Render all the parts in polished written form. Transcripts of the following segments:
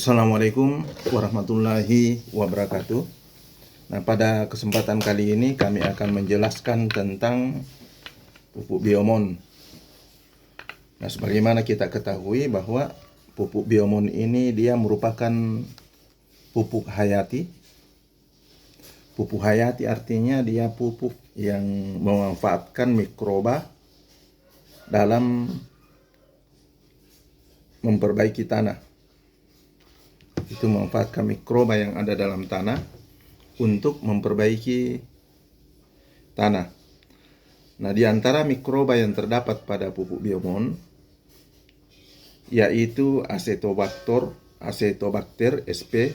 Assalamualaikum warahmatullahi wabarakatuh. Nah, pada kesempatan kali ini kami akan menjelaskan tentang pupuk biomon. Nah, sebagaimana kita ketahui bahwa pupuk biomon ini dia merupakan pupuk hayati. Pupuk hayati artinya dia pupuk yang memanfaatkan mikroba dalam memperbaiki tanah. Itu memanfaatkan mikroba yang ada dalam tanah untuk memperbaiki tanah. Nah, di antara mikroba yang terdapat pada pupuk biomon yaitu Acetobacter sp,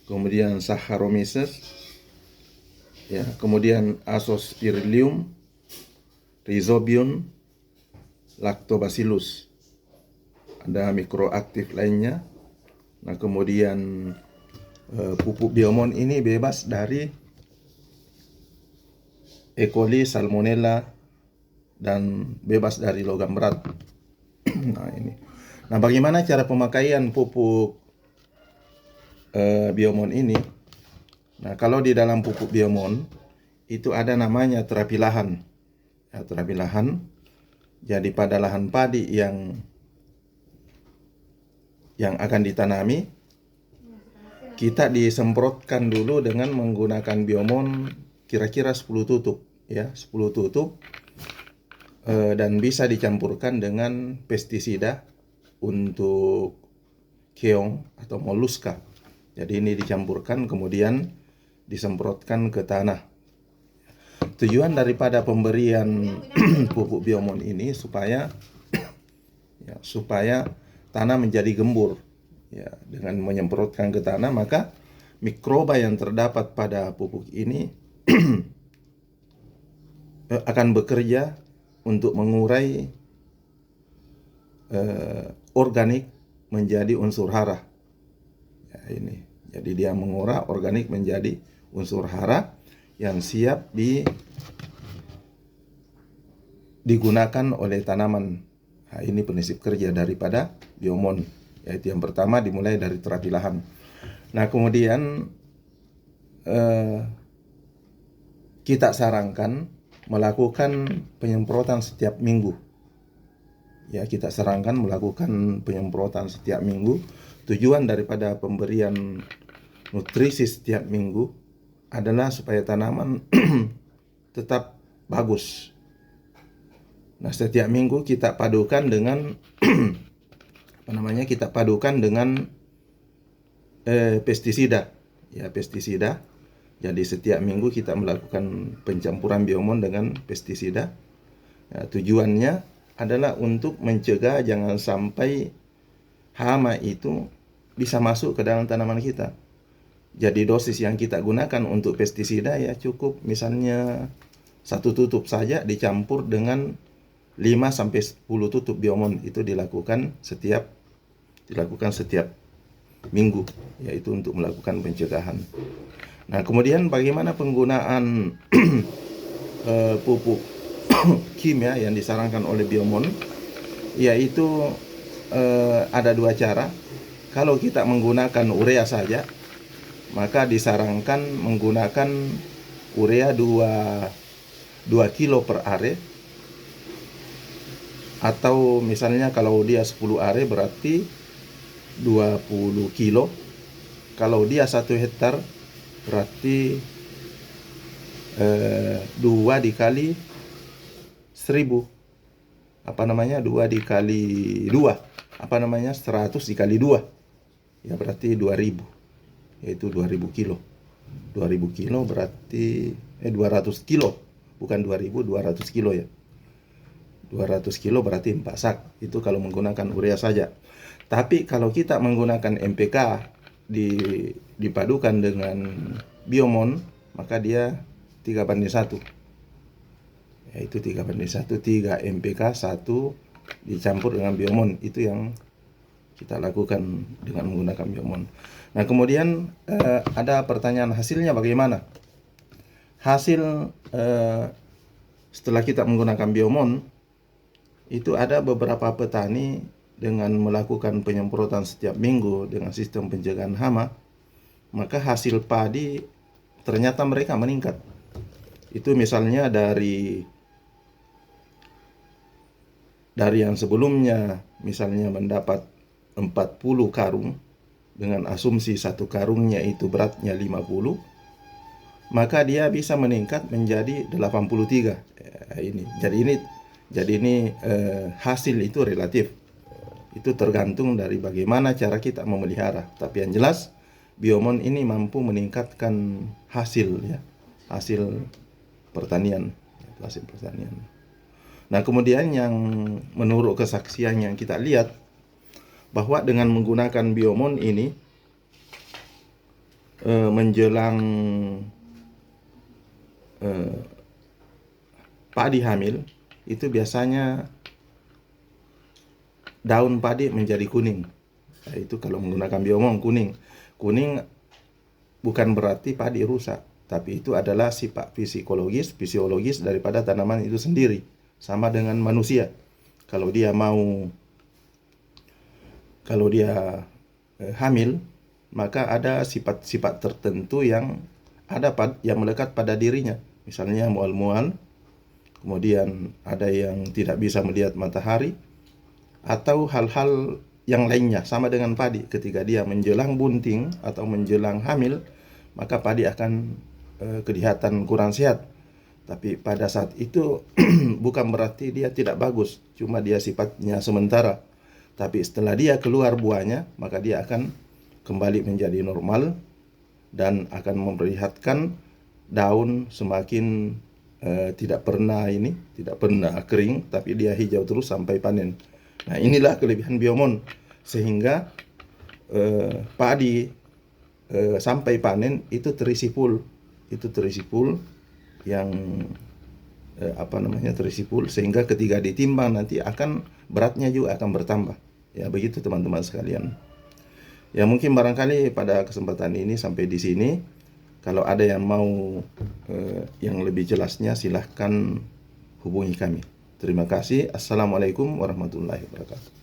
kemudian Saccharomyces, ya, kemudian Azospirillum, Rhizobium, Lactobacillus. Ada mikroaktif lainnya. Nah, kemudian pupuk biomon ini bebas dari E. coli, Salmonella, dan bebas dari logam berat. Nah, ini. Nah, bagaimana cara pemakaian pupuk biomon ini? Nah, kalau di dalam pupuk biomon itu ada namanya terapi lahan. Ya, terapi lahan. Jadi pada lahan padi yang akan ditanami, kita disemprotkan dulu dengan menggunakan biomon kira-kira 10 tutup, ya, 10 tutup, dan bisa dicampurkan dengan pestisida untuk keong atau moluska. Jadi ini dicampurkan kemudian disemprotkan ke tanah. Tujuan daripada pemberian pupuk biomon ini supaya tanah menjadi gembur. Ya, dengan menyemprotkan ke tanah, maka mikroba yang terdapat pada pupuk ini akan bekerja untuk mengurai organik menjadi unsur hara. Ya, ini. Jadi dia mengurai organik menjadi unsur hara yang siap digunakan oleh tanaman. Nah, ini prinsip kerja daripada biomon, yaitu yang pertama dimulai dari terapi lahan. Nah, kemudian kita sarankan melakukan penyemprotan setiap minggu. Ya, kita sarankan melakukan penyemprotan setiap minggu. Tujuan daripada pemberian nutrisi setiap minggu adalah supaya tanaman tetap bagus. Nah, setiap minggu kita padukan dengan pestisida. Ya, pestisida. Jadi setiap minggu kita melakukan pencampuran biomon dengan pestisida. Ya, tujuannya adalah untuk mencegah jangan sampai hama itu bisa masuk ke dalam tanaman kita. Jadi dosis yang kita gunakan untuk pestisida ya cukup misalnya 1 tutup saja dicampur dengan 5-10 tutup biomon. Itu dilakukan setiap minggu, yaitu untuk melakukan pencegahan. Nah, kemudian bagaimana penggunaan pupuk kimia yang disarankan oleh biomon, yaitu ada 2 cara. Kalau kita menggunakan urea saja, maka disarankan menggunakan urea 2 kilo per are. Atau misalnya kalau dia 10 are berarti 20 kilo. Kalau dia 1 hektar berarti 2 dikali 1000. 2 dikali 2. 100 dikali 2. Ya, berarti 2000. Yaitu 2000 kilo. 2000 kilo berarti 200 kilo. Bukan 2000, 200 kilo ya. 200 kilo berarti 4 sak. Itu kalau menggunakan urea saja. Tapi kalau kita menggunakan NPK dipadukan dengan biomon, maka dia 3:1. Yaitu 3:1, 3 NPK, 1 dicampur dengan biomon. Itu yang kita lakukan dengan menggunakan biomon. Nah, kemudian ada pertanyaan, hasilnya bagaimana? Hasil setelah kita menggunakan biomon, itu ada beberapa petani dengan melakukan penyemprotan setiap minggu dengan sistem pencegahan hama, maka hasil padi ternyata mereka meningkat. Itu misalnya dari yang sebelumnya misalnya mendapat 40 karung dengan asumsi satu karungnya itu beratnya 50, maka dia bisa meningkat menjadi 83. Jadi ini hasil itu relatif. Itu tergantung dari bagaimana cara kita memelihara. Tapi yang jelas Biomon ini mampu meningkatkan hasil pertanian, hasil pertanian. Nah, kemudian yang menurut kesaksian yang kita lihat bahwa dengan menggunakan Biomon ini menjelang padi hamil itu biasanya daun padi menjadi kuning. Nah, itu kalau menggunakan Biomon kuning bukan berarti padi rusak, tapi itu adalah sifat fisiologis daripada tanaman itu sendiri. Sama dengan manusia, kalau dia hamil, maka ada sifat-sifat tertentu yang melekat pada dirinya. Misalnya mual-mual, kemudian ada yang tidak bisa melihat matahari, atau hal-hal yang lainnya. Sama dengan padi, ketika dia menjelang bunting atau menjelang hamil, maka padi akan kelihatan kurang sehat. Tapi pada saat itu bukan berarti dia tidak bagus, cuma dia sifatnya sementara. Tapi setelah dia keluar buahnya, maka dia akan kembali menjadi normal dan akan memperlihatkan daun semakin tidak pernah kering, tapi dia hijau terus sampai panen. Nah, inilah kelebihan Biomon, sehingga padi sampai panen itu terisi full, yang terisi full, sehingga ketika ditimbang nanti beratnya juga akan bertambah. Ya, begitu teman-teman sekalian. Ya, mungkin barangkali pada kesempatan ini sampai di sini. Kalau ada yang mau yang lebih jelasnya, silahkan hubungi kami. Terima kasih. Assalamualaikum warahmatullahi wabarakatuh.